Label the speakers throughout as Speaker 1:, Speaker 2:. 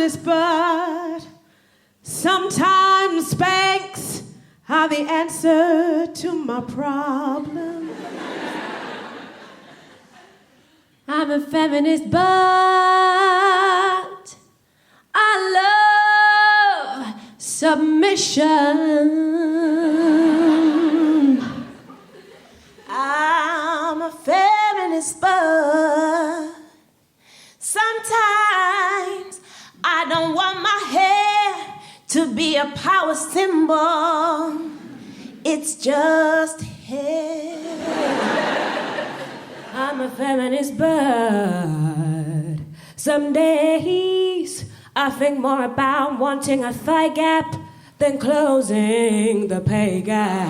Speaker 1: feminist, but sometimes spanks are the answer to my problem. I'm a feminist, but I love submission. I'm a feminist, but sometimes I don't want my hair to be a power symbol. It's just hair. I'm a feminist, but some days I think more about wanting a thigh gap than closing the pay gap.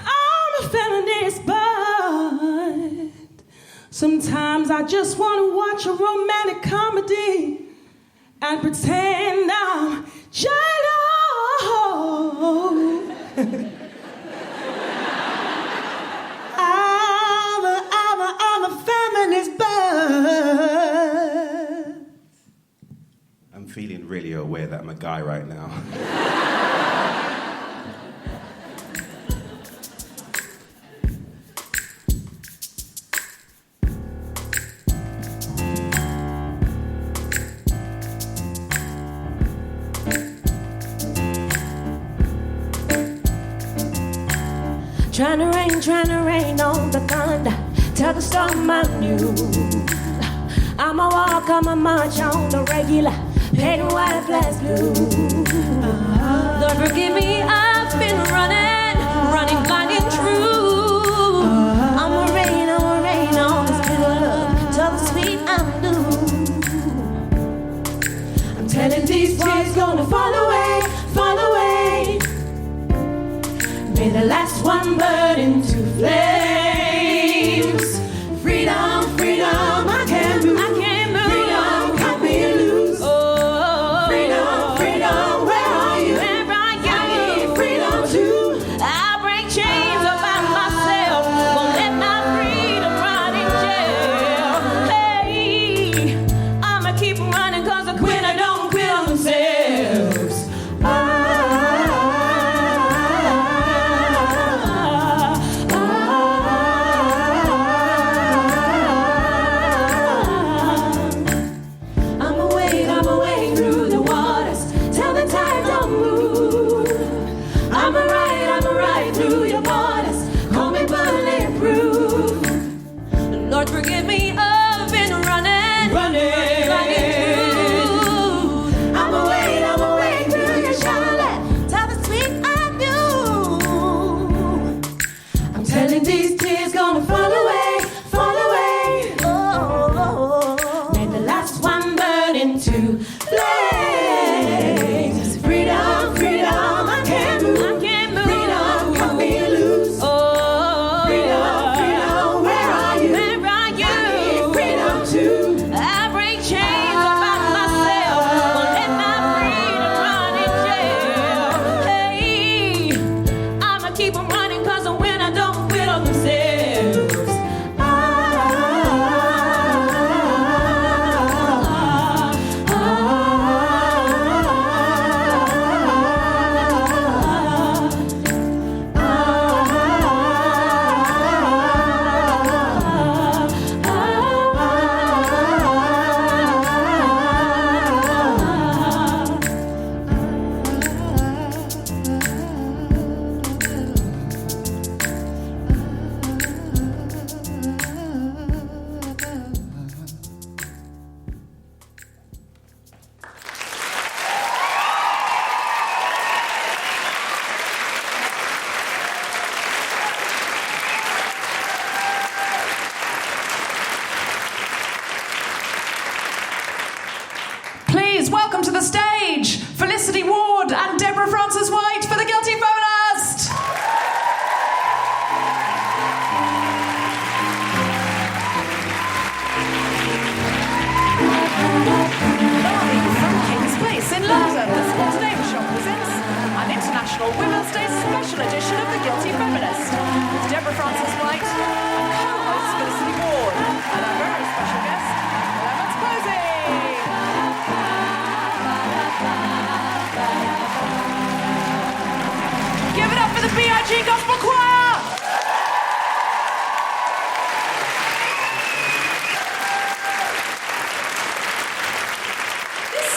Speaker 1: I'm a feminist, but sometimes I just want to watch a romantic comedy and pretend I'm J-Lo. I'm a feminist, but
Speaker 2: I'm feeling really aware that I'm a guy right now.
Speaker 1: Trying to rain on the thunder. Tell the storm I'm new. I'ma walk, I'ma march on the regular. Paint white, flags blue. Lord forgive me, I've been running blind and true. I'ma rain on this bitter love. Tell the sweet I'm blue. I'm telling these tears gonna fall away. May the last one burn into flames. Freedom, freedom, I can't move. Freedom, cut me loose. Oh, freedom, freedom, where are you? Where are you? I need freedom too. I break chains about myself. Won't let my freedom rot in jail. Hey, I'ma keep running 'cause the quitter don't quit on themselves. Forgive me, I've been running through. I'ma wait through your Charlotte. Tell the sweet I do. I'm telling these tears gonna fall away. Oh, may the last one burn into flames. Freedom, freedom, I can't move. Freedom, cut me loose. Oh, freedom, freedom, where are you? I break chains about myself. Won't let my freedom run in jail. Hey, I'ma keep on running 'cause the winner don't quit on themselves. Please welcome to the stage Felicity Ward and Deborah Frances-White for the Guilty Feminist. Live from King's Place in London, the Sports Name Shop presents an International Women's Day special edition of the Guilty Feminist with Deborah Frances-White and co-host Felicity Ward and our very special guest, Clémence Poésy.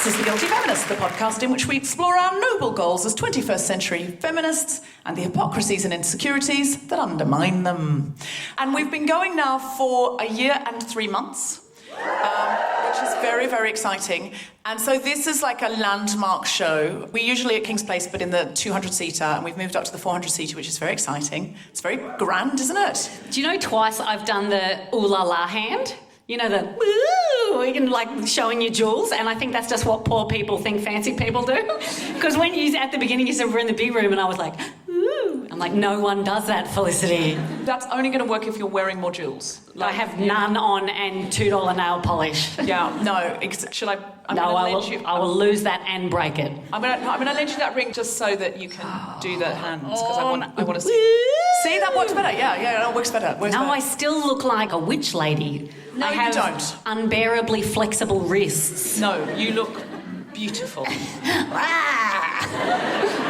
Speaker 3: This is The Guilty Feminist, the podcast in which we explore our noble goals as 21st century feminists and the hypocrisies and insecurities that undermine them. And we've been going now for a year and 3 months, which is very, very exciting. And so this is like a landmark show. We're usually at King's Place, but in the 200-seater, and we've moved up to the 400-seater, which is very exciting. It's very grand, isn't it?
Speaker 4: Do you know twice I've done the ooh la la hand? You know, the woo, you can like showing your jewels, and I think that's just what poor people think fancy people do. Because when you, at the beginning, you said we're in the big room, and I was like, ooh. I'm like, no one does that, Felicity.
Speaker 3: That's only going to work if you're wearing more jewels.
Speaker 4: I have none on and $2 nail polish.
Speaker 3: Yeah, no. Should I?
Speaker 4: I will lose that and break it.
Speaker 3: I'm gonna lend you that ring just so that you can do the hands, because I want to see. See, that works better. Yeah, that works better.
Speaker 4: I still look like a witch lady.
Speaker 3: No,
Speaker 4: I have
Speaker 3: you don't.
Speaker 4: Unbearably flexible wrists.
Speaker 3: No, you look beautiful.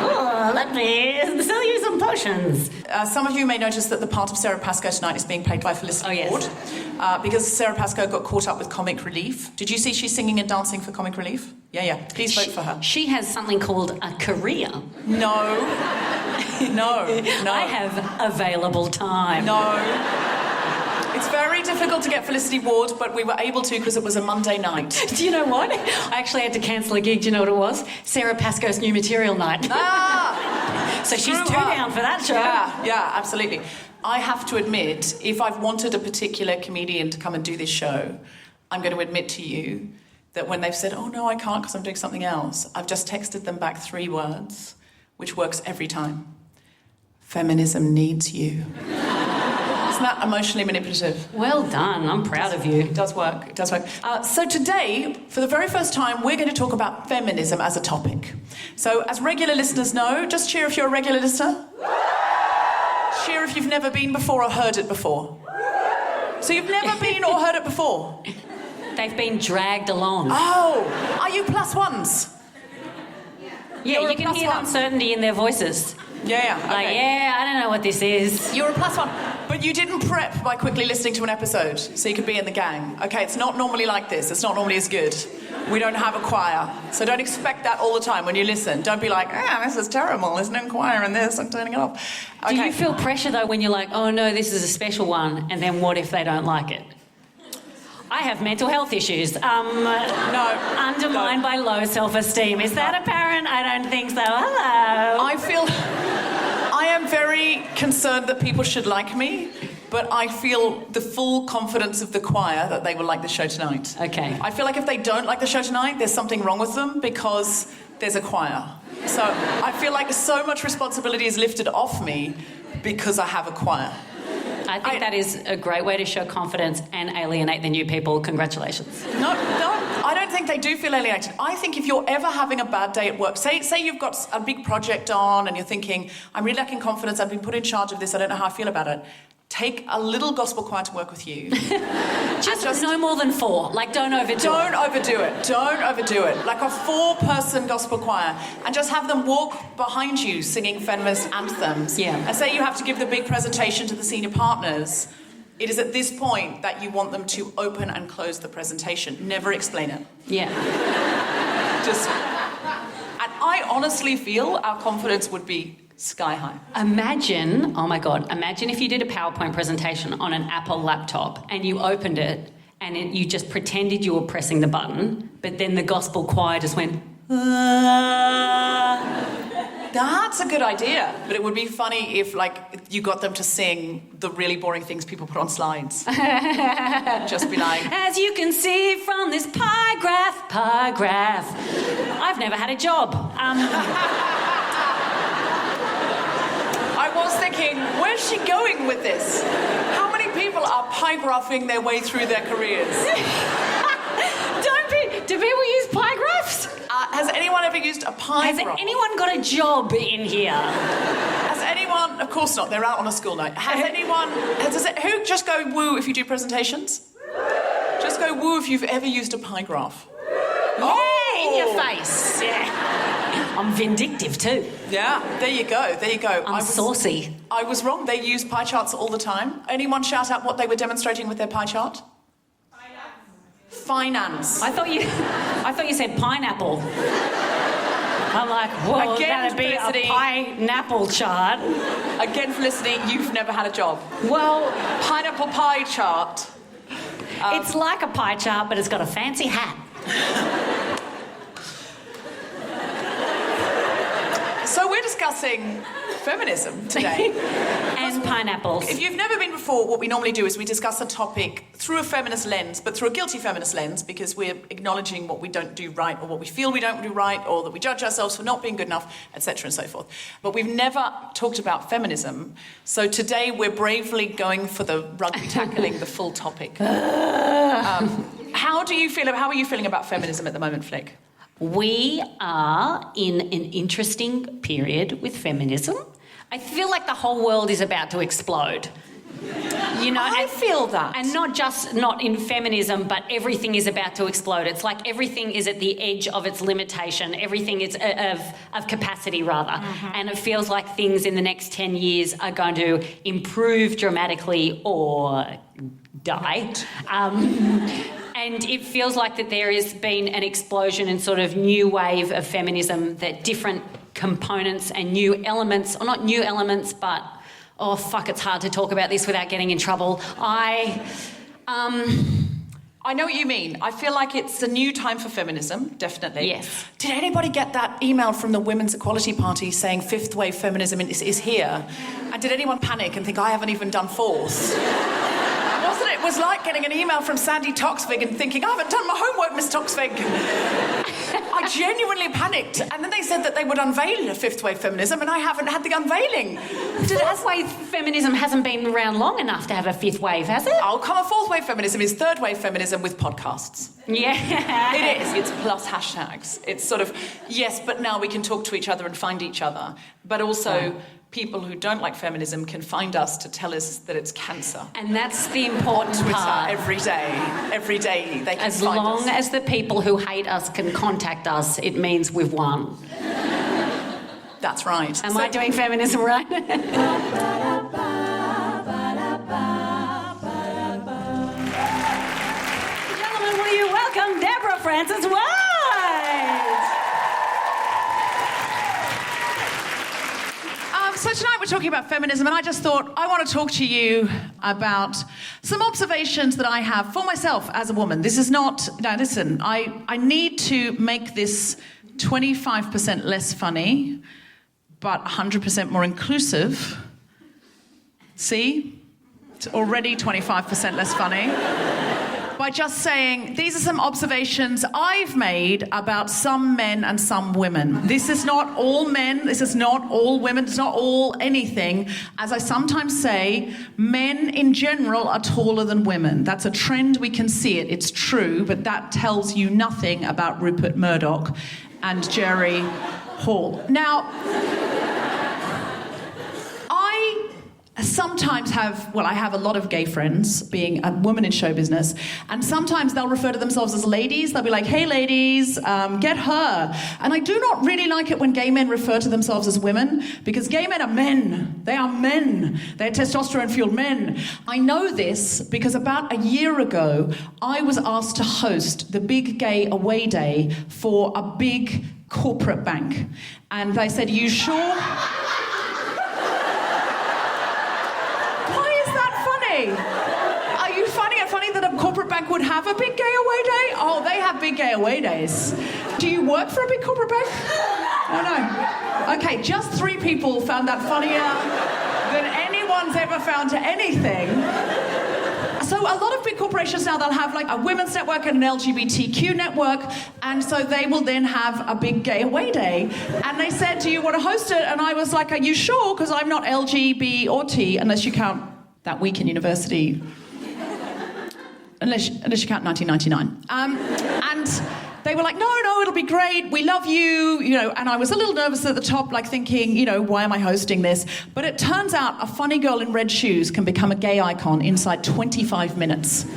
Speaker 4: Oh, let me sell you some potions.
Speaker 3: Some of you may notice that the part of Sarah Pascoe tonight is being played by Felicity Ward, because Sarah Pascoe got caught up with comic relief. Did you see she's singing and dancing for comic relief? Yeah. Please vote for her.
Speaker 4: She has something called a career.
Speaker 3: No.
Speaker 4: I have available time.
Speaker 3: No. It's very difficult to get Felicity Ward, but we were able to because it was a Monday night.
Speaker 4: Do you know what? I actually had to cancel a gig. Do you know what it was? Sarah Pascoe's new material night. So she's too down for that show.
Speaker 3: Yeah, absolutely. I have to admit, if I've wanted a particular comedian to come and do this show, I'm going to admit to you that when they've said, oh no, I can't because I'm doing something else, I've just texted them back 3 words, which works every time. Feminism needs you. Isn't that emotionally manipulative?
Speaker 4: Well done. I'm proud of you.
Speaker 3: It does work. So today, for the very first time, we're going to talk about feminism as a topic. So as regular listeners know, just cheer if you're a regular listener. Cheer if you've never been before or heard it before. So you've never been or heard it before?
Speaker 4: They've been dragged along.
Speaker 3: Oh, are you plus ones?
Speaker 4: Yeah, you can hear uncertainty in their voices.
Speaker 3: Yeah. Okay.
Speaker 4: Like, I don't know what this is.
Speaker 3: You're a plus one. But you didn't prep by quickly listening to an episode so you could be in the gang. Okay, it's not normally like this. It's not normally as good. We don't have a choir. So don't expect that all the time when you listen. Don't be like, this is terrible. There's no choir in this. I'm turning it off. Okay.
Speaker 4: Do you feel pressure, though, when you're like, oh, no, this is a special one, and then what if they don't like it? I have mental health issues. Undermined by low self-esteem. Is that apparent? I don't think so. Hello.
Speaker 3: I am very concerned that people should like me, but I feel the full confidence of the choir that they will like the show tonight.
Speaker 4: Okay.
Speaker 3: I feel like if they don't like the show tonight, there's something wrong with them because there's a choir. So I feel like so much responsibility is lifted off me because I have a choir.
Speaker 4: I think that is a great way to show confidence and alienate the new people. Congratulations.
Speaker 3: No, I don't think they do feel alienated. I think if you're ever having a bad day at work, say you've got a big project on and you're thinking, I'm really lacking confidence, I've been put in charge of this, I don't know how I feel about it. Take a little gospel choir to work with you.
Speaker 4: just no more than 4. Like, don't overdo it.
Speaker 3: Don't overdo it. Like a 4-person gospel choir. And just have them walk behind you singing feminist anthems.
Speaker 4: Yeah.
Speaker 3: And say you have to give the big presentation to the senior partners. It is at this point that you want them to open and close the presentation. Never explain it.
Speaker 4: Yeah.
Speaker 3: And I honestly feel our confidence would be sky high.
Speaker 4: Imagine if you did a PowerPoint presentation on an Apple laptop and you opened it and you just pretended you were pressing the button, but then the gospel choir just went,
Speaker 3: That's a good idea, but it would be funny if, you got them to sing the really boring things people put on slides. Just be like,
Speaker 4: as you can see from this pie graph. I've never had a job.
Speaker 3: I was thinking, where's she going with this? How many people are pie graphing their way through their careers?
Speaker 4: Do people use pie graphs?
Speaker 3: Has anyone ever used a pie graph?
Speaker 4: Has anyone got a job in here?
Speaker 3: Has anyone... Of course not, they're out on a school night. Who just go woo if you do presentations? Just go woo if you've ever used a pie graph.
Speaker 4: Yeah, in your face. Yeah. I'm vindictive too.
Speaker 3: Yeah, there you go.
Speaker 4: I'm saucy.
Speaker 3: I was wrong. They use pie charts all the time. Anyone shout out what they were demonstrating with their pie chart? finance.
Speaker 4: I thought you said pineapple. I'm like, whoa,
Speaker 3: Again,
Speaker 4: that'd be
Speaker 3: Felicity.
Speaker 4: a pineapple chart.
Speaker 3: Again, Felicity, you've never had a job.
Speaker 4: Well,
Speaker 3: Pineapple pie chart.
Speaker 4: it's like a pie chart, but it's got a fancy hat.
Speaker 3: So we're discussing feminism today.
Speaker 4: And pineapples.
Speaker 3: If you've never been before, what we normally do is we discuss a topic through a feminist lens, but through a guilty feminist lens, because we're acknowledging what we don't do right, or what we feel we don't do right, or that we judge ourselves for not being good enough, etc. and so forth. But we've never talked about feminism, so today we're bravely going for the rugby tackling the full topic. How are you feeling about feminism at the moment, Flick?
Speaker 4: We are in an interesting period with feminism. I feel like the whole world is about to explode. You know,
Speaker 3: I feel that.
Speaker 4: And not in feminism, but everything is about to explode. It's like everything is at the edge of its limitation. Everything is of capacity, rather. Mm-hmm. And it feels like things in the next 10 years are going to improve dramatically or die. And it feels like that there has been an explosion and sort of new wave of feminism, that different components and new elements, or not new elements, but, oh, fuck, it's hard to talk about this without getting in trouble. I
Speaker 3: know what you mean. I feel like it's a new time for feminism, definitely.
Speaker 4: Yes.
Speaker 3: Did anybody get that email from the Women's Equality Party saying fifth wave feminism is here? And did anyone panic and think, I haven't even done fourth? Wasn't it? It was like getting an email from Sandy Toksvig and thinking, I haven't done my homework, Miss Toksvig. I genuinely panicked. And then they said that they would unveil a fifth wave feminism, and I haven't had the unveiling.
Speaker 4: Fourth wave feminism hasn't been around long enough to have a fifth wave, has it?
Speaker 3: Oh, come on, fourth wave feminism is third wave feminism with podcasts.
Speaker 4: Yeah.
Speaker 3: It is. It's plus hashtags. It's sort of, yes, but now we can talk to each other and find each other. But also, people who don't like feminism can find us to tell us that it's cancer.
Speaker 4: And that's the important
Speaker 3: Twitter
Speaker 4: part.
Speaker 3: every day they can
Speaker 4: As
Speaker 3: find
Speaker 4: long
Speaker 3: us.
Speaker 4: as the people who hate us can contact us, it means we've won.
Speaker 3: That's right.
Speaker 4: Am I doing feminism right? Gentlemen, will you welcome Deborah Frances-White?
Speaker 3: So tonight we're talking about feminism, and I just thought I want to talk to you about some observations that I have for myself as a woman. This is not... Now, listen, I need to make this 25% less funny, but 100% more inclusive. See? It's already 25% less funny. By just saying, these are some observations I've made about some men and some women. This is not all men, this is not all women, it's not all anything. As I sometimes say, men in general are taller than women. That's a trend, we can see it, it's true, but that tells you nothing about Rupert Murdoch and Jerry Hall. Now, sometimes I have a lot of gay friends, being a woman in show business, and sometimes they'll refer to themselves as ladies. They'll be like, hey ladies, get her. And I do not really like it when gay men refer to themselves as women, because gay men are men. They are men. They're testosterone-fueled men. I know this because about a year ago, I was asked to host the big gay away day for a big corporate bank. And they said, you sure? Are you finding it funny that a corporate bank would have a big gay away day? Oh, they have big gay away days. Do you work for a big corporate bank? Oh, no. Okay, just 3 people found that funnier than anyone's ever found to anything. So a lot of big corporations now, they'll have like a women's network and an LGBTQ network, and so they will then have a big gay away day. And they said, do you want to host it? And I was like, are you sure? Because I'm not LGB or T, unless you count that week in university, unless you count 1999. And they were like, no, it'll be great, we love you, and I was a little nervous at the top, like thinking, why am I hosting this? But it turns out a funny girl in red shoes can become a gay icon inside 25 minutes.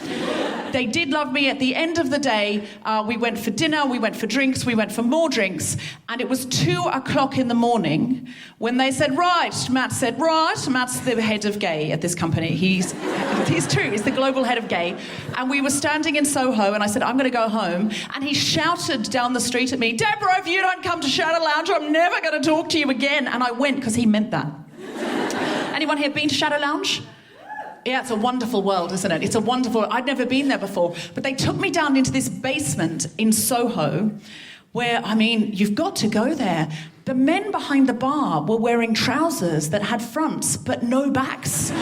Speaker 3: They did love me. At the end of the day, we went for dinner, we went for drinks, we went for more drinks, and it was 2:00 in the morning when they said, right, Matt said, right, Matt's the head of gay at this company. He's true, he's the global head of gay. And we were standing in Soho, and I said, I'm going to go home. And he shouted down the street at me, Deborah, if you don't come to Shadow Lounge, I'm never going to talk to you again. And I went, because he meant that. Anyone here been to Shadow Lounge? Yeah, it's a wonderful world, isn't it? It's a wonderful... I'd never been there before. But they took me down into this basement in Soho where, I mean, you've got to go there. The men behind the bar were wearing trousers that had fronts but no backs.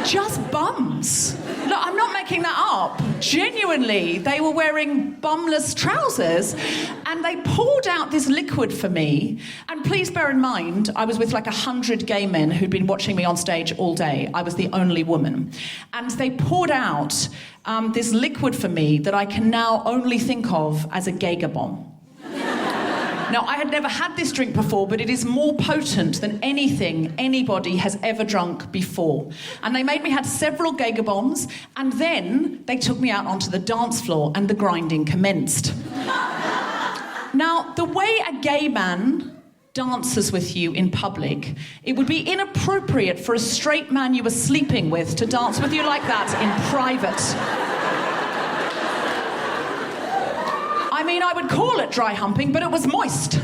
Speaker 3: Just bums. Look, I'm not making that up. Genuinely, they were wearing bumless trousers, and they poured out this liquid for me. And please bear in mind, I was with like 100 gay men who'd been watching me on stage all day. I was the only woman. And they poured out this liquid for me that I can now only think of as a Geiger bomb. Now, I had never had this drink before, but it is more potent than anything anybody has ever drunk before. And they made me have several Geiger bombs, and then they took me out onto the dance floor, and the grinding commenced. Now, the way a gay man dances with you in public, it would be inappropriate for a straight man you were sleeping with to dance with you like that in private. I mean, I would call it dry humping, but it was moist.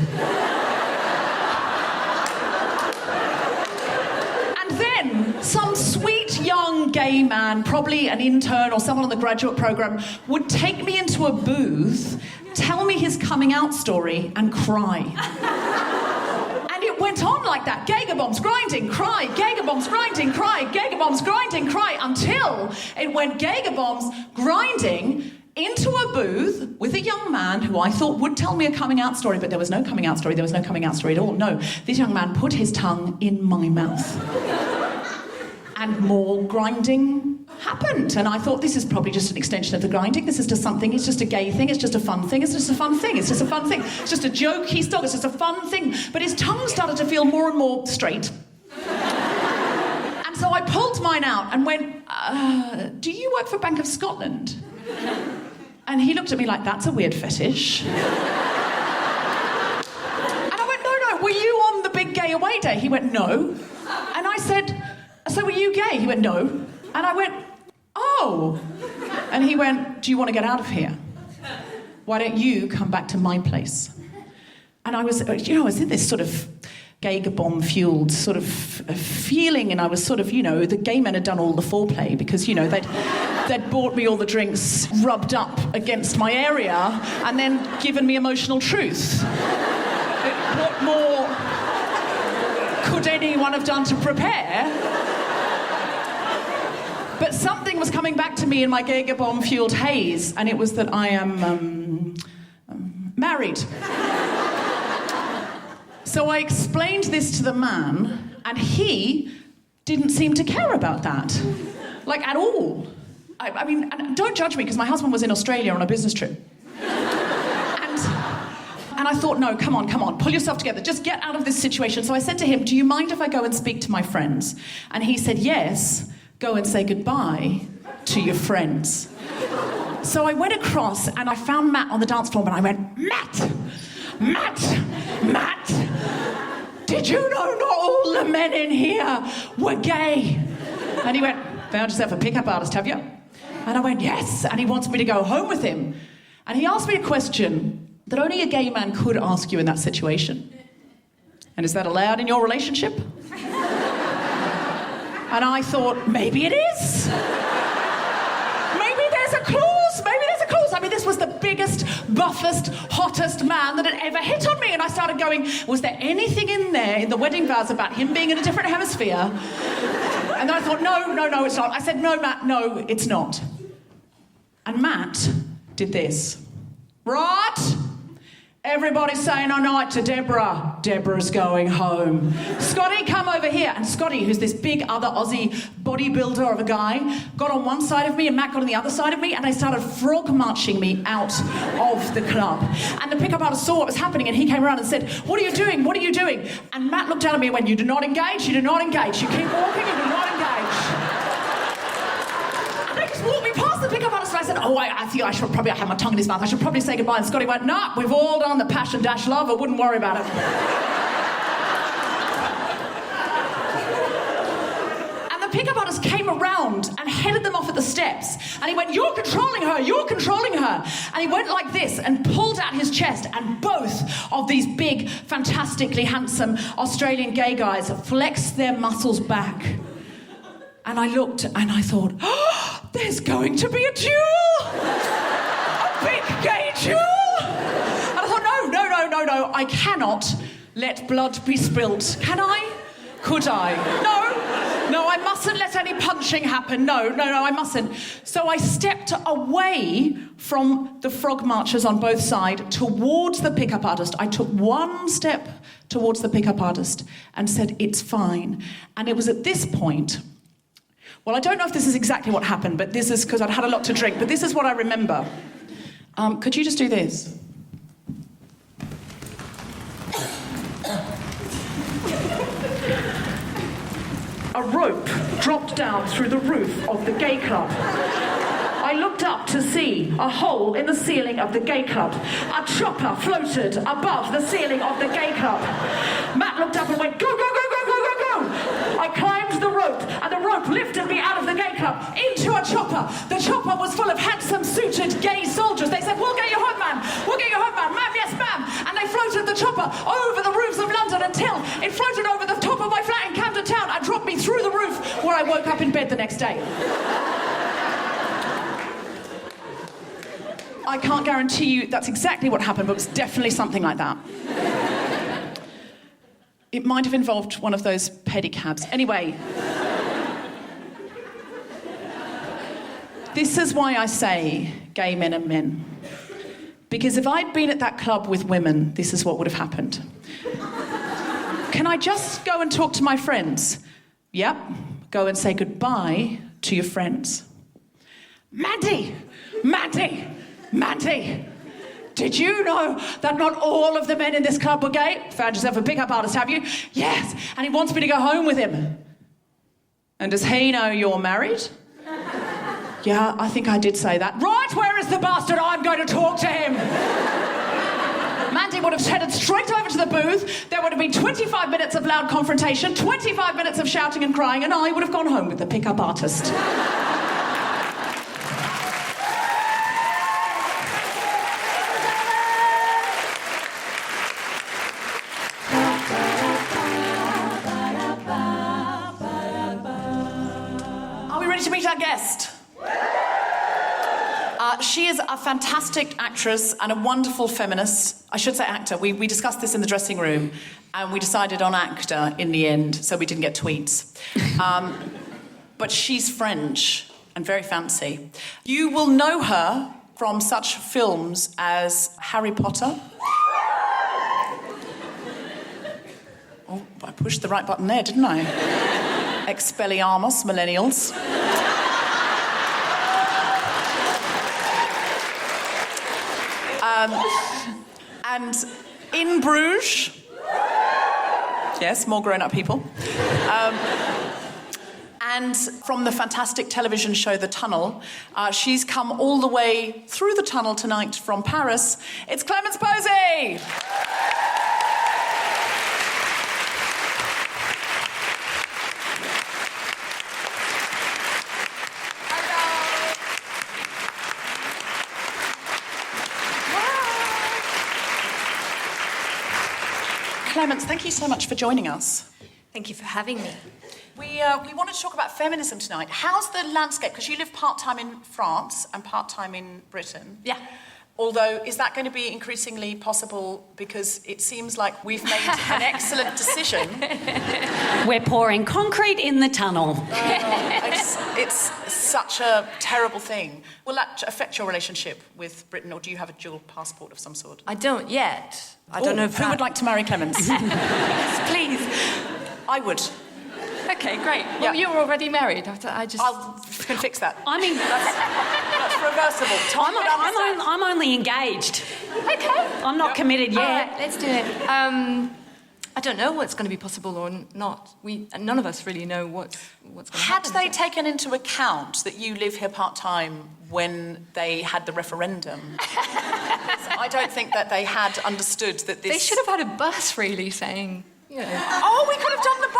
Speaker 3: And then some sweet young gay man, probably an intern or someone on the graduate program, would take me into a booth, tell me his coming out story, and cry. And it went on like that. Geiger bombs, grinding, cry. Geiger bombs, grinding, cry. Geiger bombs, grinding, cry. Until it went Geiger bombs, grinding, into a booth with a young man who I thought would tell me a coming out story, but there was no coming out story. There was no coming out story at all. No, this young man put his tongue in my mouth. And more grinding happened. And I thought, this is probably just an extension of the grinding. This is just something, it's just a gay thing, it's just a fun thing, it's just a fun thing, it's just a fun thing. It's just a joke he's done, it's just a fun thing. But his tongue started to feel more and more straight. And so I pulled mine out and went, do you work for Bank of Scotland? And he looked at me like, that's a weird fetish. And I went, no, were you on the big gay away day? He went, no. And I said, so were you gay? He went, no. And I went, oh. And he went, do you want to get out of here? Why don't you come back to my place? And I was, I was in this sort of Geiger bomb-fueled sort of feeling, and I was sort of, the gay men had done all the foreplay because, they'd bought me all the drinks, rubbed up against my area, and then given me emotional truth. What more could anyone have done to prepare? But something was coming back to me in my Geiger bomb-fueled haze, and it was that I am married. So I explained this to the man, and he didn't seem to care about that. Like, at all. I mean, and don't judge me, because my husband was in Australia on a business trip. And I thought, no, come on, pull yourself together. Just get out of this situation. So I said to him, do you mind if I go and speak to my friends? And he said, yes, go and say goodbye to your friends. So I went across, and I found Matt on the dance floor, and I went, Matt! Did you know not all the men in here were gay? And he went, found yourself a pickup artist, have you? And I went, yes. And he wants me to go home with him. And he asked me a question that only a gay man could ask you in that situation. And is that allowed in your relationship? And I thought, maybe it is. Maybe there's a clause. I mean, this was the biggest, buffest, hottest man that had ever hit on me. And I started going, was there anything in there in the wedding vows about him being in a different hemisphere? And then I thought, no, it's not. I said, no, Matt, no, it's not. And Matt did this. Right? Everybody's saying I night to Deborah. Deborah's going home. Scotty, come over here. And Scotty, who's this big other Aussie bodybuilder of a guy, got on one side of me and Matt got on the other side of me, and they started frog marching me out of the club. And the pickup artist saw what was happening, and he came around and said, what are you doing? What are you doing? And Matt looked down at me and went, you do not engage, you do not engage. You keep walking, you do not engage. And they just walked me past the pickup artist, and I said, I think I should probably have my tongue in his mouth. I should probably say goodbye. And Scotty went, nah, we've all done the passion dash love. I wouldn't worry about it. Pickup artist came around and headed them off at the steps, and he went, you're controlling her, you're controlling her. And he went like this and pulled out his chest, and both of these big, fantastically handsome Australian gay guys flexed their muscles back. And I looked and I thought, oh, there's going to be a duel! A big gay duel! And I thought, no, I cannot let blood be spilt. Can I? Could I? No, I mustn't let any punching happen. No, I mustn't. So I stepped away from the frog marchers on both sides towards the pickup artist. I took one step towards the pickup artist and said, it's fine. And it was at this point, well, I don't know if this is exactly what happened, but this is because I'd had a lot to drink, but this is what I remember. Could you just do this? A rope dropped down through the roof of the gay club. I looked up to see a hole in the ceiling of the gay club. A chopper floated above the ceiling of the gay club. Matt looked up and went, go, go, go, go, go, go, go. I climbed the rope, and the rope lifted me out of the gay club into a chopper. The chopper was full of handsome, suited gay soldiers. They said, we'll get you home, man. We'll get you home, man. Ma'am, yes, ma'am. And they floated the chopper over the roofs of London until it floated over the top of my flat in Camden Town and dropped me through the roof, where I woke up in bed the next day. I can't guarantee you that's exactly what happened, but it was definitely something like that. It might have involved one of those pedicabs. Anyway, this is why I say gay men and men. Because if I'd been at that club with women, this is what would have happened. Can I just go and talk to my friends? Yep, go and say goodbye to your friends. Mandy! Did you know that not all of the men in this club were gay? Found yourself a pickup artist, have you? Yes, and he wants me to go home with him. And does he know you're married? Yeah, I think I did say that. Right, where is the bastard? I'm going to talk to him. Mandy would have headed straight over to the booth. There would have been 25 minutes of loud confrontation, 25 minutes of shouting and crying, and I would have gone home with the pickup artist. To meet our guest. She is a fantastic actress and a wonderful feminist. I should say actor. We discussed this in the dressing room and we decided on actor in the end, so we didn't get tweets. But she's French and very fancy. You will know her from such films as Harry Potter. Oh, I pushed the right button there, didn't I? Expelliarmus, millennials. And in Bruges, yes, more grown-up people. And from the fantastic television show The Tunnel, she's come all the way through the tunnel tonight from Paris. It's Clémence Poésy! Clémence, thank you so much for joining us.
Speaker 5: Thank you for having me.
Speaker 3: We wanted to talk about feminism tonight. How's the landscape? Because you live part-time in France and part-time in Britain.
Speaker 5: Yeah.
Speaker 3: Although, is that going to be increasingly possible? Because it seems like we've made an excellent decision.
Speaker 4: We're pouring concrete in the tunnel.
Speaker 3: It's such a terrible thing. Will that affect your relationship with Britain, or do you have a dual passport of some sort?
Speaker 5: I don't yet. I don't know if
Speaker 3: who would like to marry Clémence?
Speaker 5: Yes, please.
Speaker 3: I would.
Speaker 5: Okay, great. Well, you're already married. I
Speaker 3: can fix that.
Speaker 4: I mean,
Speaker 3: that's reversible.
Speaker 4: I'm only engaged.
Speaker 5: Okay.
Speaker 4: I'm not committed yet.
Speaker 5: All right, let's do it. I don't know what's going to be possible or not. None of us really know what's going to happen.
Speaker 3: Had they taken into account that you live here part-time when they had the referendum? I don't think that they had understood that this...
Speaker 5: They should have had a bus, really, saying, you know...
Speaker 3: Oh, we could have done the bus!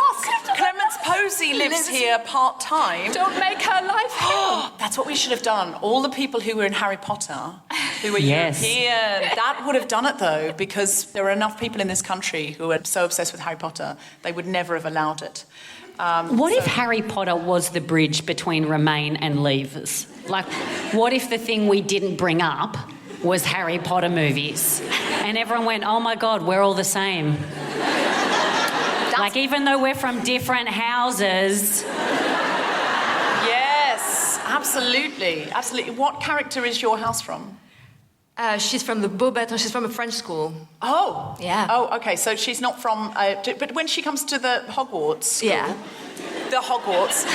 Speaker 3: Clémence Poésy lives here part-time.
Speaker 5: Don't make her life hell.
Speaker 3: That's what we should have done. All the people who were in Harry Potter, who were European, that would have done it, though, because there are enough people in this country who are so obsessed with Harry Potter, they would never have allowed it.
Speaker 4: What if Harry Potter was the bridge between Remain and Leavers? Like, what if the thing we didn't bring up was Harry Potter movies? And everyone went, oh my God, we're all the same. Like, even though we're from different houses.
Speaker 3: Yes, absolutely, absolutely. What character is your house from?
Speaker 5: She's from the boob, she's from a French school.
Speaker 3: Oh.
Speaker 5: Yeah.
Speaker 3: Oh, okay, so she's not from... but when she comes to the Hogwarts school...
Speaker 5: Yeah.
Speaker 3: The Hogwarts...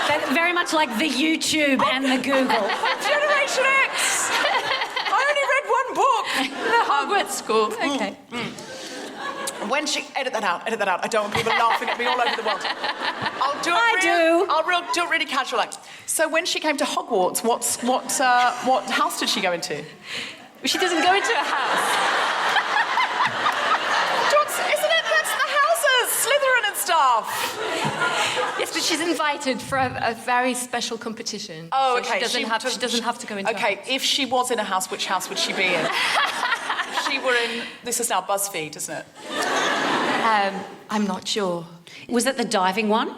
Speaker 4: They're very much like the YouTube and the Google.
Speaker 3: Generation X! I only read one book!
Speaker 5: The Hogwarts school. Okay.
Speaker 3: When she... Edit that out. I don't want people laughing at me all over the world. I'll do it really casual. Like. So when she came to Hogwarts, what house did she go into?
Speaker 5: She doesn't go into a house.
Speaker 3: Isn't it? That's the houses, Slytherin and stuff.
Speaker 5: Yes, but she's invited for a very special competition.
Speaker 3: Oh,
Speaker 5: so
Speaker 3: okay.
Speaker 5: She doesn't have to go into a house.
Speaker 3: If she was in a house, which house would she be in? If she were in... This is now BuzzFeed, isn't it?
Speaker 5: I'm not sure.
Speaker 4: Was it the diving one?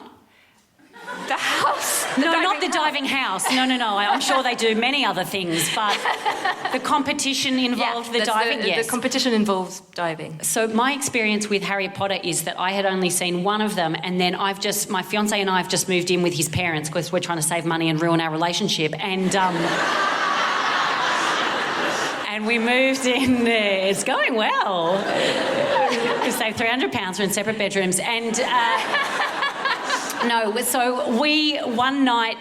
Speaker 5: The house?
Speaker 4: Not the diving house. No. I'm sure they do many other things, but the competition involved the diving, yes.
Speaker 5: The competition involves diving.
Speaker 4: So my experience with Harry Potter is that I had only seen one of them, and then my fiancé and I have just moved in with his parents because we're trying to save money and ruin our relationship, and and we moved in there. It's going well. We saved £300. We're in separate bedrooms, and... No, so one night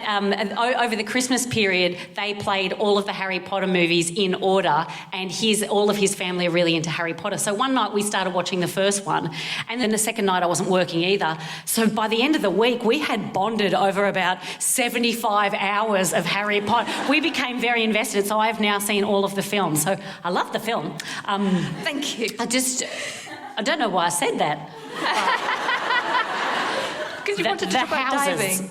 Speaker 4: over the Christmas period, they played all of the Harry Potter movies in order, and all of his family are really into Harry Potter. So one night we started watching the first one, and then the second night I wasn't working either. So by the end of the week, we had bonded over about 75 hours of Harry Potter. We became very invested, so I've now seen all of the films. So I love the film.
Speaker 5: Thank you.
Speaker 4: I don't know why I said that.
Speaker 5: Because you wanted to talk about diving.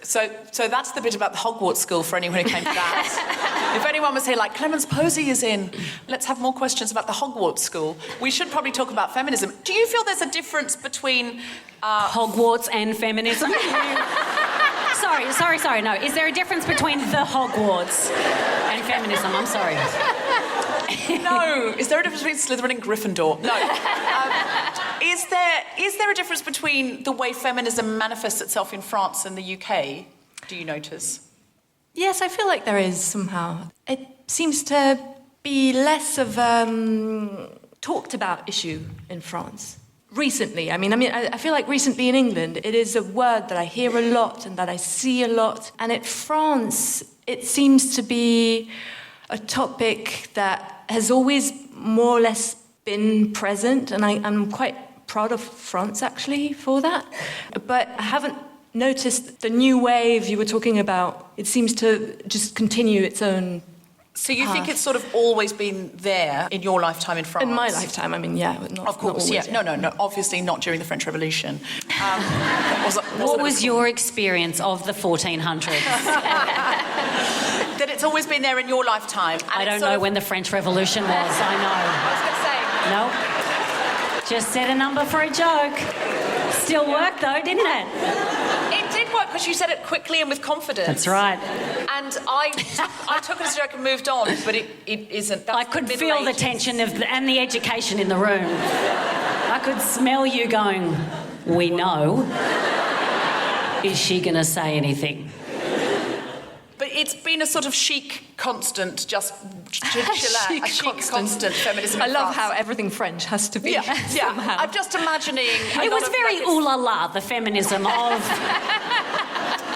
Speaker 3: So that's the bit about the Hogwarts school for anyone who came to that. If anyone was here like, Clémence Poésy is in, let's have more questions about the Hogwarts school. We should probably talk about feminism. Do you feel there's a difference between...
Speaker 4: Hogwarts and feminism? Sorry, no. Is there a difference between the Hogwarts and feminism? I'm sorry.
Speaker 3: No. Is there a difference between Slytherin and Gryffindor? No. Is there a difference between the way feminism manifests itself in France and the UK? Do you notice?
Speaker 5: Yes, I feel like there is somehow. It seems to be less of talked about issue in France recently. I mean, I feel like recently in England, it is a word that I hear a lot and that I see a lot. And in France, it seems to be a topic that has always more or less been present, and I'm quite proud of France, actually, for that. But I haven't noticed the new wave you were talking about. It seems to just continue its own
Speaker 3: So you think it's sort of always been there in your lifetime in France?
Speaker 5: In my lifetime, I mean, yeah.
Speaker 3: Of course,
Speaker 5: not always,
Speaker 3: yeah. No, obviously not during the French Revolution.
Speaker 4: What was your experience of the 1400s?
Speaker 3: That it's always been there in your lifetime.
Speaker 4: I don't know when the French Revolution was, I know.
Speaker 3: I was going to say.
Speaker 4: No. Just said a number for a joke. Still worked though, didn't it?
Speaker 3: It did work because you said it quickly and with confidence.
Speaker 4: That's right.
Speaker 3: And I took it as a joke and moved on, but it isn't. That's
Speaker 4: I could feel the tension and the education in the room. I could smell you going, we know. Is she going to say anything?
Speaker 3: But it's been a sort of chic constant, just chill out. A chic constant feminism.
Speaker 5: I
Speaker 3: in
Speaker 5: love
Speaker 3: France.
Speaker 5: how everything French has to be.
Speaker 3: Yeah.
Speaker 5: Somehow.
Speaker 3: I'm just imagining.
Speaker 4: It was very ooh la la, the feminism of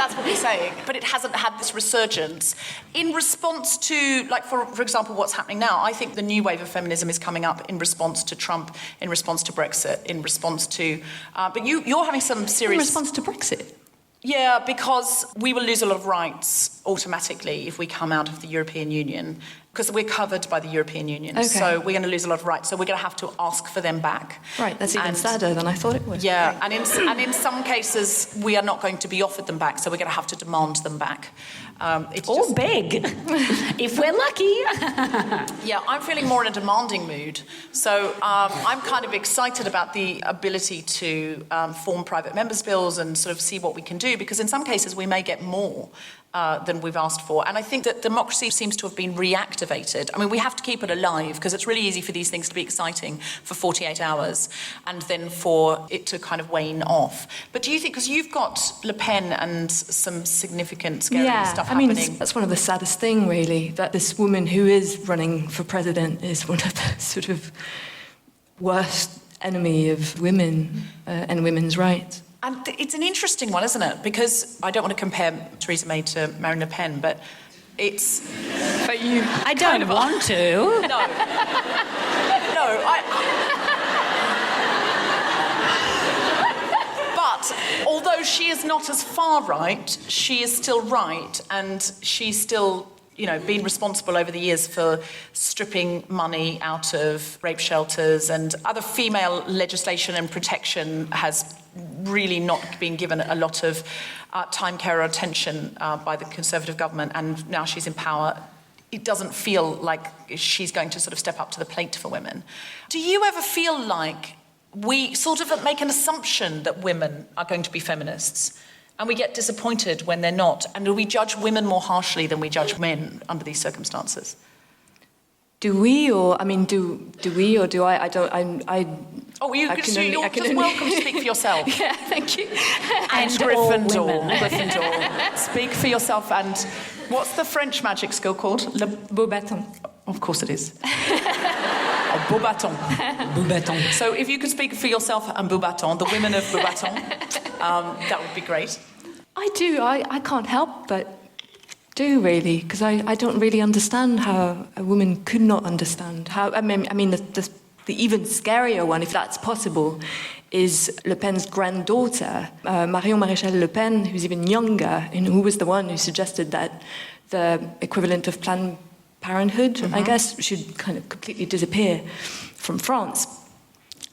Speaker 3: That's what we're saying. But it hasn't had this resurgence. In response to, like, for example, what's happening now, I think the new wave of feminism is coming up in response to Trump, in response to Brexit, in response to... but you're having some serious...
Speaker 5: In response to Brexit?
Speaker 3: Yeah, because we will lose a lot of rights automatically if we come out of the European Union, because we're covered by the European Union.
Speaker 5: Okay.
Speaker 3: So we're going to lose a lot of rights. So we're going to have to ask for them back.
Speaker 5: Right, that's even sadder than I thought it was.
Speaker 3: Yeah, and in some cases, we are not going to be offered them back, so we're going to have to demand them back.
Speaker 4: Or beg, if we're lucky.
Speaker 3: Yeah, I'm feeling more in a demanding mood. So I'm kind of excited about the ability to form private members' bills and sort of see what we can do, because in some cases we may get more than we've asked for. And I think that democracy seems to have been reactivated. I mean, we have to keep it alive, because it's really easy for these things to be exciting for 48 hours and then for it to kind of wane off. But do you think, because you've got Le Pen and some significant scary stuff happening.
Speaker 5: I mean, that's one of the saddest thing, really, that this woman who is running for president is one of the sort of worst enemy of women and women's rights.
Speaker 3: And it's an interesting one, isn't it? Because I don't want to compare Theresa May to Marine Le Pen, but it's...
Speaker 5: But you...
Speaker 4: I don't want to.
Speaker 3: No. But although she is not as far right, she is still right, and she's still, you know, been responsible over the years for stripping money out of rape shelters, and other female legislation and protection has really not been given a lot of time, care or attention by the Conservative government, and now she's in power. It doesn't feel like she's going to sort of step up to the plate for women. Do you ever feel like we sort of make an assumption that women are going to be feminists, and we get disappointed when they're not, and do we judge women more harshly than we judge men under these circumstances?
Speaker 5: Do we, or I mean, do we, or do I? I don't.
Speaker 3: Oh, you're just welcome to speak for yourself.
Speaker 5: Yeah, thank you.
Speaker 3: And Gryffindor. Speak for yourself. And what's the French magic skill called?
Speaker 5: Le beau baton.
Speaker 3: Of course it is. Oh, beau baton.
Speaker 4: Beau baton.
Speaker 3: So if you could speak for yourself and beau baton, the women of beau baton, that would be great.
Speaker 5: I do. I can't help but do, really, because I don't really understand how a woman could not understand how. I mean, the even scarier one, if that's possible, is Le Pen's granddaughter, Marion Maréchal Le Pen, who's even younger, and who was the one who suggested that the equivalent of Planned Parenthood, I guess, should kind of completely disappear from France.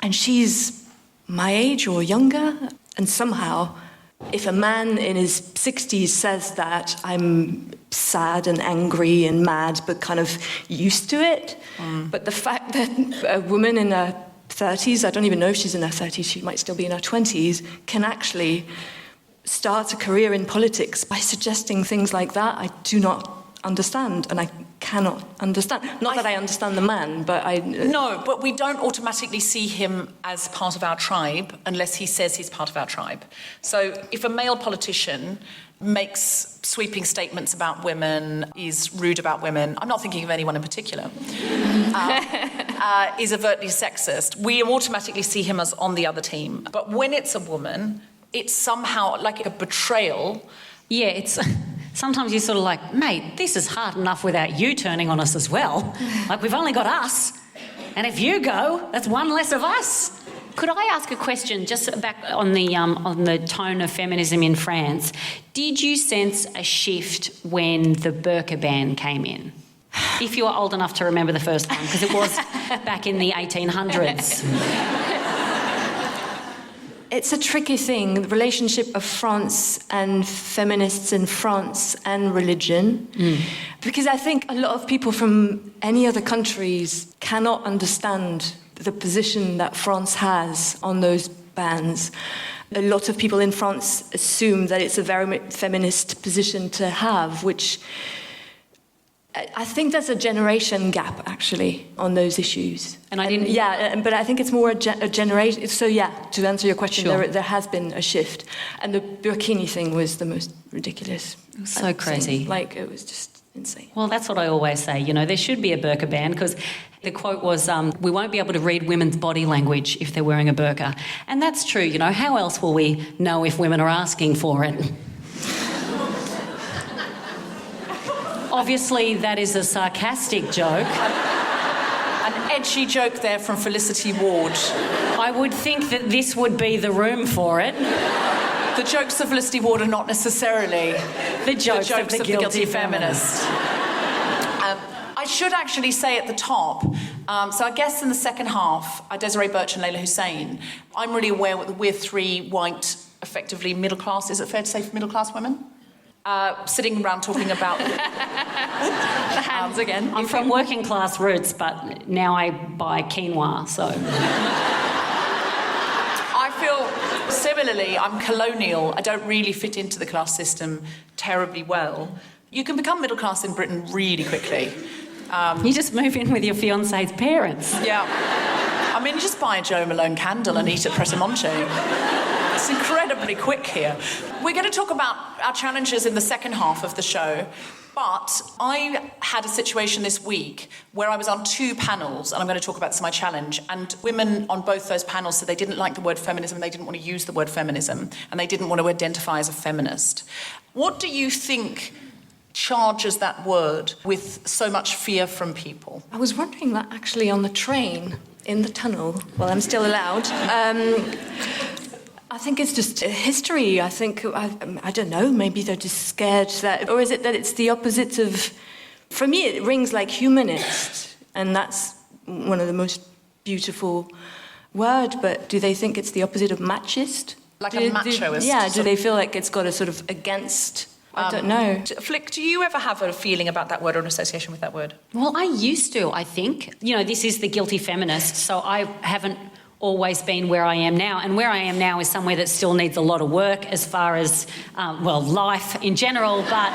Speaker 5: And she's my age or younger, and somehow, if a man in his 60s says that, I'm sad and angry and mad, but kind of used to it. But the fact that a woman in her 30s, I don't even know if she's in her 30s, she might still be in her 20s, can actually start a career in politics by suggesting things like that, I do not understand, and I cannot understand. Not that I understand the man, but I...
Speaker 3: No, but we don't automatically see him as part of our tribe unless he says he's part of our tribe. So if a male politician makes sweeping statements about women, is rude about women, I'm not thinking of anyone in particular, is overtly sexist, we automatically see him as on the other team. But when it's a woman, it's somehow like a betrayal.
Speaker 4: Yeah, it's... Sometimes you're sort of like, mate, this is hard enough without you turning on us as well. Like, we've only got us. And if you go, that's one less of us. Could I ask a question just back on the tone of feminism in France? Did you sense a shift when the burqa ban came in? If you are old enough to remember the first one, because it was back in the 1800s.
Speaker 5: It's a tricky thing, the relationship of France and feminists in France and religion. Because I think a lot of people from any other countries cannot understand the position that France has on those bans. A lot of people in France assume that it's a very feminist position to have, which I think there's a generation gap, actually, on those issues.
Speaker 4: And I didn't...
Speaker 5: Yeah, but I think it's more a generation... So, yeah, to answer your question,
Speaker 4: Sure.
Speaker 5: there has been a shift. And the burkini thing was the most ridiculous.
Speaker 4: It was so crazy.
Speaker 5: Like, it was just insane.
Speaker 4: Well, that's what I always say. You know, there should be a burqa ban, because the quote was, we won't be able to read women's body language if they're wearing a burqa. And that's true, you know. How else will we know if women are asking for it? Obviously, that is a sarcastic joke.
Speaker 3: An edgy joke there from Felicity Ward.
Speaker 4: I would think that this would be the room for it.
Speaker 3: The jokes of Felicity Ward are not necessarily
Speaker 4: The jokes of the Guilty
Speaker 3: Feminist. I should actually say at the top, so I guess in the second half, Desiree, Burch and Leyla Hussein, I'm really aware that we're three white, effectively middle class, is it fair to say middle class women? Sitting around talking about...
Speaker 5: The hands again.
Speaker 4: I'm from working class roots, but now I buy quinoa, so...
Speaker 3: I feel similarly, I'm colonial. I don't really fit into the class system terribly well. You can become middle class in Britain really quickly.
Speaker 4: You just move in with your fiancé's parents.
Speaker 3: Yeah. I mean, you just buy a Joe Malone candle and eat at Pret a Manger. It's incredibly quick here. We're going to talk about our challenges in the second half of the show, but I had a situation this week where I was on 2 panels, and I'm going to talk about this in my challenge, and women on both those panels said they didn't like the word feminism, they didn't want to use the word feminism, and they didn't want to identify as a feminist. What do you think charges that word with so much fear from people?
Speaker 5: I was wondering that actually on the train, in the tunnel, well, I'm still allowed. I think it's just history. I think, I don't know, maybe they're just scared that... Or is it that it's the opposite of... For me, it rings like humanist, and that's one of the most beautiful words, but do they think it's the opposite of machist?
Speaker 3: Like a machoist?
Speaker 5: Yeah, do they feel like it's got a sort of against... I don't know.
Speaker 3: Flick, do you ever have a feeling about that word or an association with that word?
Speaker 4: Well, I used to, I think. You know, this is the Guilty Feminist, so I haven't always been where I am now. And where I am now is somewhere that still needs a lot of work as far as, life in general, but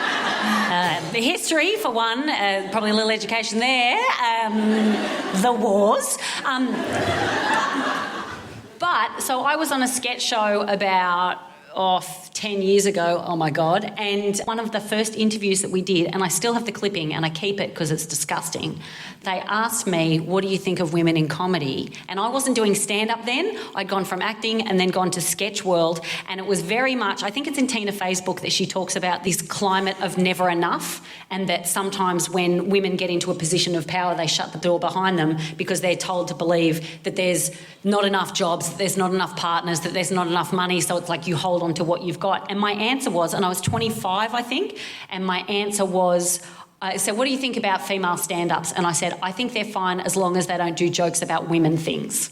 Speaker 4: the history, for one, probably a little education there, the wars. But, so I was on a sketch show about... 10 years ago, oh my God, and one of the first interviews that we did, and I still have the clipping and I keep it because it's disgusting, they asked me, what do you think of women in comedy? And I wasn't doing stand-up then, I'd gone from acting and then gone to sketch world, and it was very much, I think it's in Tina Fey's book that she talks about this climate of never enough, and that sometimes when women get into a position of power, they shut the door behind them because they're told to believe that there's not enough jobs, that there's not enough partners, that there's not enough money, so it's like you hold on to what you've got. And my answer was, and I was 25, I think, and my answer was, I said, what do you think about female stand-ups? And I said, I think they're fine as long as they don't do jokes about women things.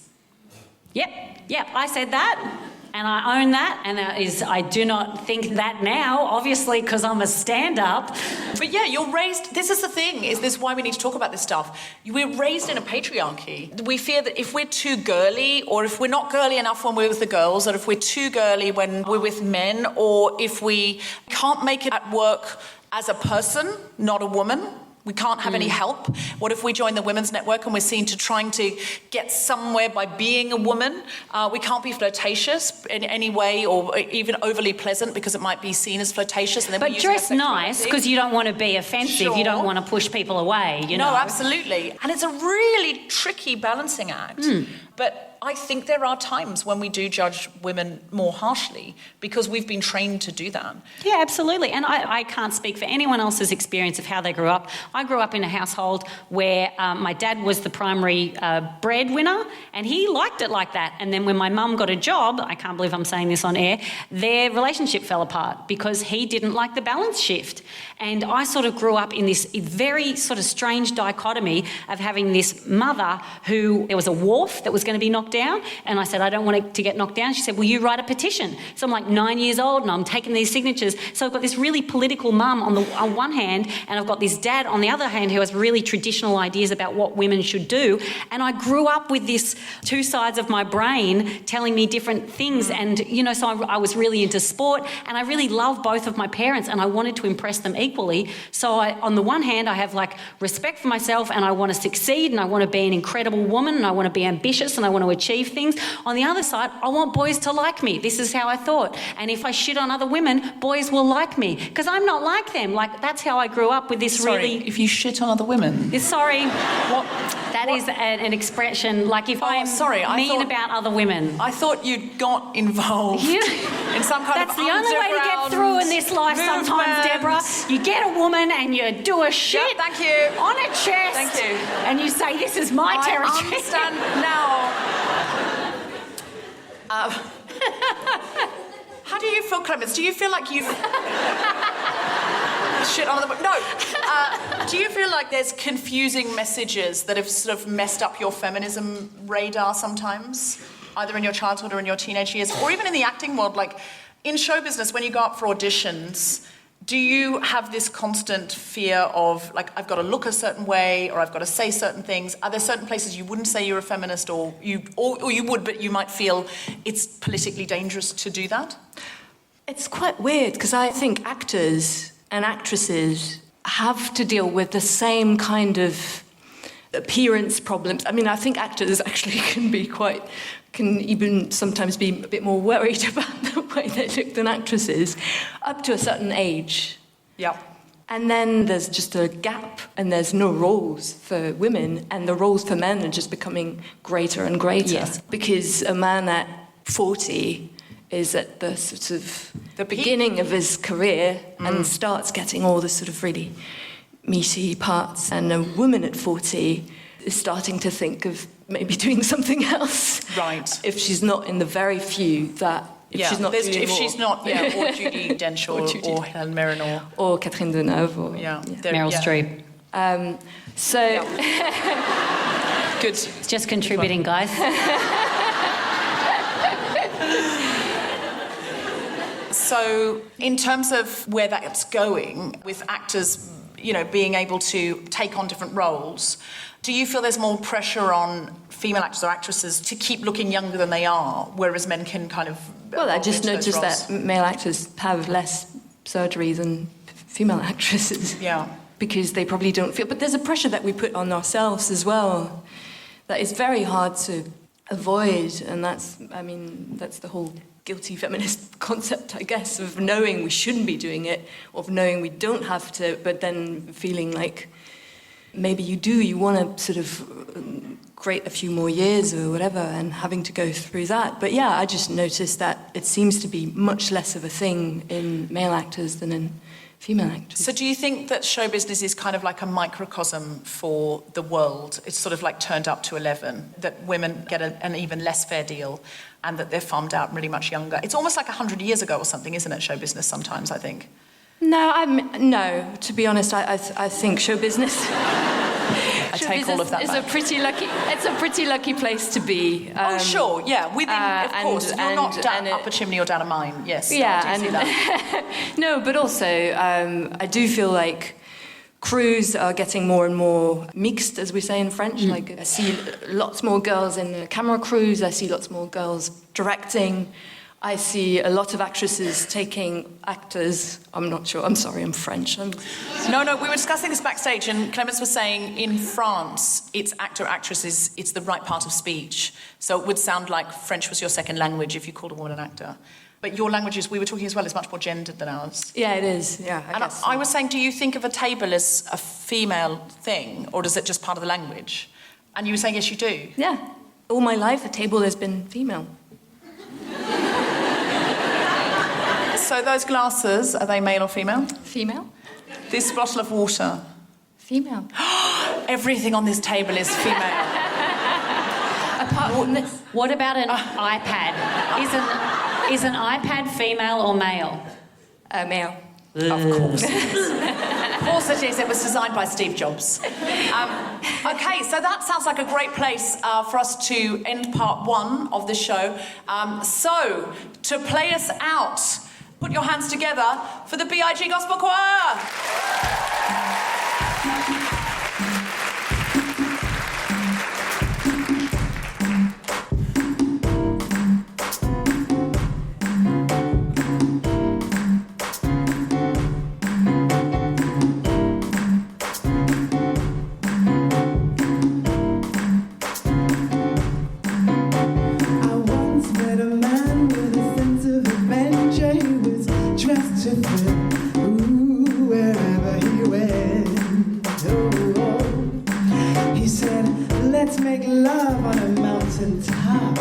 Speaker 4: Yep, I said that, and I own that, and that is, I do not think that now, obviously, because I'm a stand-up.
Speaker 3: But yeah, you're raised, this is the thing, is this why we need to talk about this stuff. We're raised in a patriarchy. We fear that if we're too girly, or if we're not girly enough when we're with the girls, or if we're too girly when we're with men, or if we can't make it at work as a person, not a woman, we can't have any help. What if we join the Women's Network and we're seen to trying to get somewhere by being a woman? We can't be flirtatious in any way or even overly pleasant because it might be seen as flirtatious. And then
Speaker 4: but dress nice because you don't want to be offensive. Sure. You don't want to push people away, you know.
Speaker 3: No, absolutely. And it's a really tricky balancing act. But I think there are times when we do judge women more harshly because we've been trained to do that.
Speaker 4: Yeah, absolutely. And I can't speak for anyone else's experience of how they grew up. I grew up in a household where my dad was the primary breadwinner, and he liked it like that. And then when my mum got a job, I can't believe I'm saying this on air, their relationship fell apart because he didn't like the balance shift. And I sort of grew up in this very sort of strange dichotomy of having this mother who, there was a wharf that was going to be knocked down, and I said, I don't want it to get knocked down. She said, will you write a petition? So I'm like 9 years old and I'm taking these signatures. So I've got this really political mum on one hand, and I've got this dad on the other hand who has really traditional ideas about what women should do. And I grew up with this 2 sides of my brain telling me different things. And, you know, so I was really into sport, and I really love both of my parents, and I wanted to impress them equally. So on the one hand, I have like respect for myself, and I want to succeed, and I want to be an incredible woman, and I want to be ambitious, and I want to achieve things. On the other side, I want boys to like me. This is how I thought. And if I shit on other women, boys will like me because I'm not like them. Like, that's how I grew up with this really...
Speaker 3: If you shit on other women?
Speaker 4: Sorry.
Speaker 3: What?
Speaker 4: That is an expression, like if I'm
Speaker 3: I
Speaker 4: mean about other women.
Speaker 3: I thought you'd got involved in some kind
Speaker 4: That's
Speaker 3: of
Speaker 4: the only way to get through in this life sometimes, Deborah. You get a woman and you do a shit
Speaker 3: thank you.
Speaker 4: on her chest.
Speaker 3: Thank you.
Speaker 4: And you say, this is my territory.
Speaker 3: I understand now. How do you feel, Clémence? Do you feel like you've... shit on the... No. Do you feel like there's confusing messages that have sort of messed up your feminism radar sometimes? Either in your childhood or in your teenage years, or even in the acting world, like in show business, when you go up for auditions, do you have this constant fear of, like, I've got to look a certain way, or I've got to say certain things? Are there certain places you wouldn't say you're a feminist, or you would, but you might feel it's politically dangerous to do that?
Speaker 5: It's quite weird, because I think actors and actresses have to deal with the same kind of appearance problems. I mean, I think actors actually can even sometimes be a bit more worried about the way they look than actresses, up to a certain age.
Speaker 3: Yeah.
Speaker 5: And then there's just a gap, and there's no roles for women, and the roles for men are just becoming greater and greater.
Speaker 4: Yes.
Speaker 5: Because a man at 40 is at the sort of the beginning of his career and starts getting all the sort of really meaty parts, and a woman at 40 is starting to think of maybe doing something else.
Speaker 3: Right.
Speaker 5: If she's not in the very few that... If she's not doing more.
Speaker 3: She's not, or Judi Dench or Helen Mirren
Speaker 5: or Catherine Deneuve or...
Speaker 4: Meryl Streep.
Speaker 5: So...
Speaker 3: Good.
Speaker 4: Just contributing, guys.
Speaker 3: So, in terms of where that's going, with actors, being able to take on different roles, do you feel there's more pressure on female actors or actresses to keep looking younger than they are, whereas men can kind of...
Speaker 5: Well, I just noticed that male actors have less surgery than female actresses.
Speaker 3: Yeah.
Speaker 5: Because they probably don't feel... But there's a pressure that we put on ourselves as well that is very hard to avoid, and that's the whole guilty feminist concept, I guess, of knowing we shouldn't be doing it, of knowing we don't have to, but then feeling like maybe you want to sort of create a few more years or whatever, and having to go through that. But yeah, I just noticed that it seems to be much less of a thing in male actors than in female actors.
Speaker 3: So do you think that show business is kind of like a microcosm for the world? It's sort of like turned up to 11, that women get an even less fair deal, and that they're farmed out really much younger. It's almost like 100 years ago or something, isn't it, show business sometimes, I think?
Speaker 5: No, to be honest, I think show business...
Speaker 3: I take all of that back.
Speaker 5: It's a pretty lucky place to be.
Speaker 3: Oh, sure, yeah. Of course. You're not down up a chimney or down a mine, yes.
Speaker 5: Yeah,
Speaker 3: I do see that.
Speaker 5: No, but also, I do feel like crews are getting more and more mixed, as we say in French. Like, I see lots more girls in the camera crews. I see lots more girls directing. I see a lot of actresses taking actors. I'm not sure. I'm sorry, I'm French.
Speaker 3: No, we were discussing this backstage, and Clémence was saying in France, it's actor-actresses, it's the right part of speech. So it would sound like French was your second language if you called a woman an actor. But your language, we were talking as well, is much more gendered than ours.
Speaker 5: Yeah, it is. Yeah, I guess so.
Speaker 3: I was saying, do you think of a table as a female thing, or is it just part of the language? And you were saying, yes, you do.
Speaker 5: Yeah. All my life, the table has been female.
Speaker 3: So those glasses, are they male or female?
Speaker 5: Female.
Speaker 3: This bottle of water?
Speaker 5: Female.
Speaker 3: Everything on this table is female.
Speaker 5: Apart from this.
Speaker 4: What about an iPad? Is an iPad female or male?
Speaker 5: Male.
Speaker 3: Of course. Of course it is. It was designed by Steve Jobs. Okay, so that sounds like a great place for us to end part one of the show. So, to play us out, put your hands together for the B.I.G. Gospel Choir.
Speaker 1: Let's make love on a mountain top,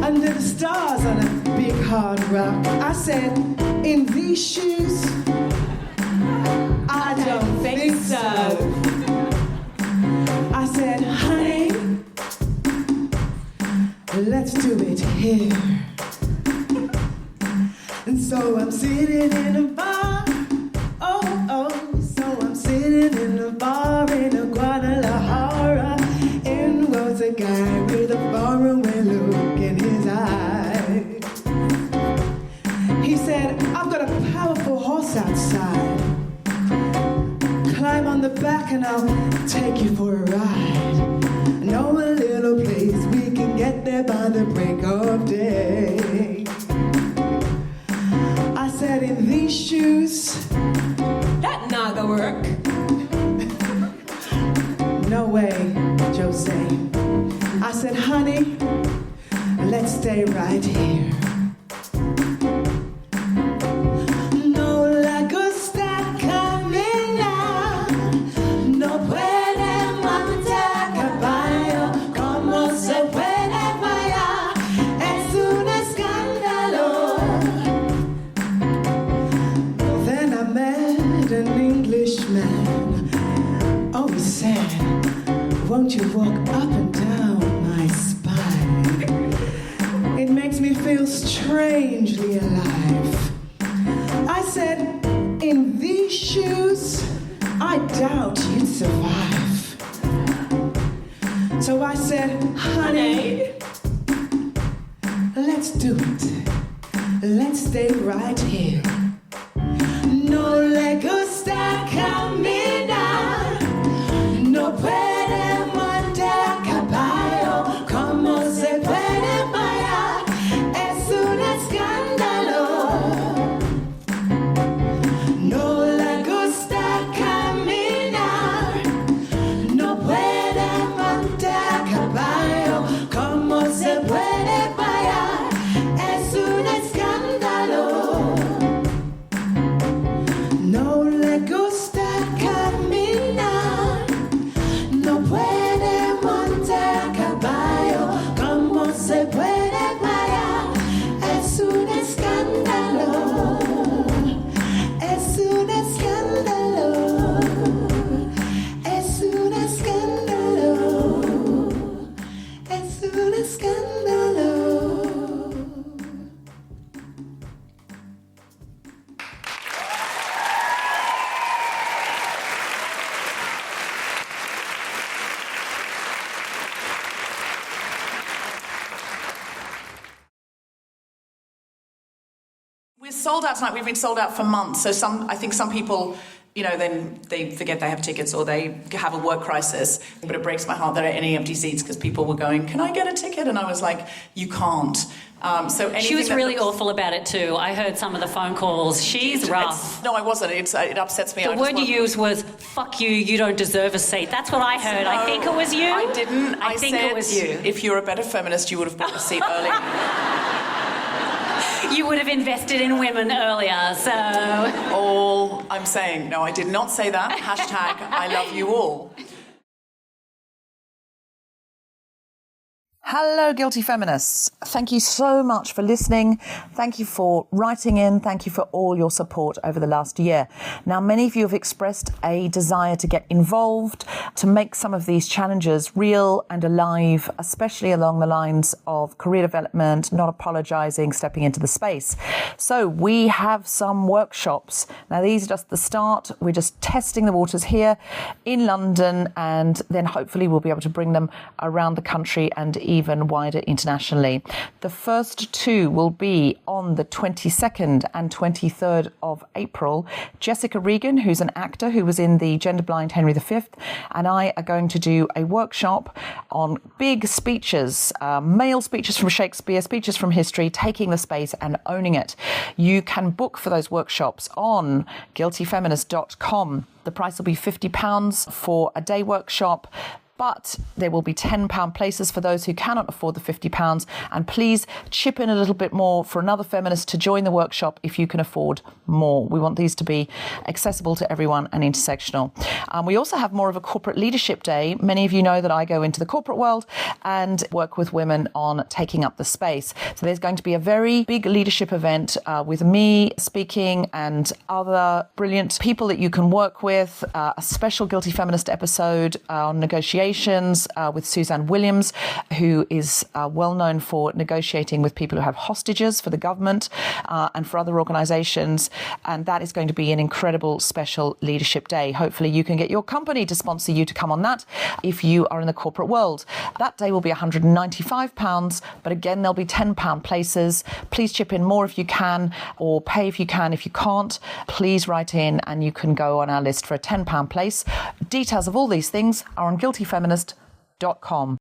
Speaker 1: under the stars on a big hard rock. I said, in these shoes, I don't think so. I said, honey, let's do it here. And so I'm sitting in a bar, so I'm sitting in a bar in a Guadalajara. In was a guy with a faraway look in his eye. He said, I've got a powerful horse outside. Climb on the back and I'll take you for a ride. Know a little place we can get there by the break of day. I said, in these shoes, that not gonna work. No way, Jose. I said, honey, let's stay right here. No la gusta caminar, no puede montar caballo, como se puede bailar, es un escándalo. Then I met an Englishman. Oh, he said, won't you walk up and down my spine? It makes me feel strangely alive. I said, in these shoes, I doubt you'd survive. So I said, honey, let's do it. Let's stay right here. No le gusta caminar, no puede montar caballo, como se puede bailar, es un escándalo. No le gusta caminar, no puede montar caballo, como se puede bailar, es un escándalo. No le gusta caminar, no puede montar caballo, como se puede bailar, es un escándalo, es un escándalo, es un escándalo, es un escándalo.
Speaker 3: We're sold out tonight. We've been sold out for months. So I think some people, then they forget they have tickets or they have a work crisis. But it breaks my heart there are any empty seats because people were going, can I get a ticket? And I was like, you can't.
Speaker 4: She was really awful about it too. I heard some of the phone calls. She's rough.
Speaker 3: No, I wasn't. It upsets me.
Speaker 4: The word you used was, fuck you don't deserve a seat. That's what I heard.
Speaker 3: No,
Speaker 4: I think it was you.
Speaker 3: I didn't.
Speaker 4: I think
Speaker 3: said,
Speaker 4: it was you.
Speaker 3: If you're a better feminist, you would have bought a seat earlier.
Speaker 4: You would have invested in women earlier, so...
Speaker 3: All I'm saying. No, I did not say that. Hashtag I love you all. Hello, Guilty Feminists. Thank you so much for listening. Thank you for writing in. Thank you for all your support over the last year. Now, many of you have expressed a desire to get involved, to make some of these challenges real and alive, especially along the lines of career development, not apologising, stepping into the space. So we have some workshops. Now, these are just the start. We're just testing the waters here in London, and then hopefully we'll be able to bring them around the country and even wider internationally. The first two will be on the 22nd and 23rd of April. Jessica Regan, who's an actor who was in the Gender Blind Henry V, and I are going to do a workshop on big speeches, male speeches from Shakespeare, speeches from history, taking the space and owning it. You can book for those workshops on guiltyfeminist.com. The price will be £50 for a day workshop. but there will be £10 places for those who cannot afford the £50. And please chip in a little bit more for another feminist to join the workshop if you can afford more. We want these to be accessible to everyone and intersectional. We also have more of a corporate leadership day. Many of you know that I go into the corporate world and work with women on taking up the space. So there's going to be a very big leadership event with me speaking and other brilliant people that you can work with, a special Guilty Feminist episode on negotiations with Suzanne Williams, who is well known for negotiating with people who have hostages for the government and for other organisations. And that is going to be an incredible special leadership day. Hopefully you can get your company to sponsor you to come on that if you are in the corporate world. That day will be £195, but again, there'll be £10 places. Please chip in more if you can, or pay if you can. If you can't, please write in and you can go on our list for a £10 place. Details of all these things are on guiltyfeminist.com.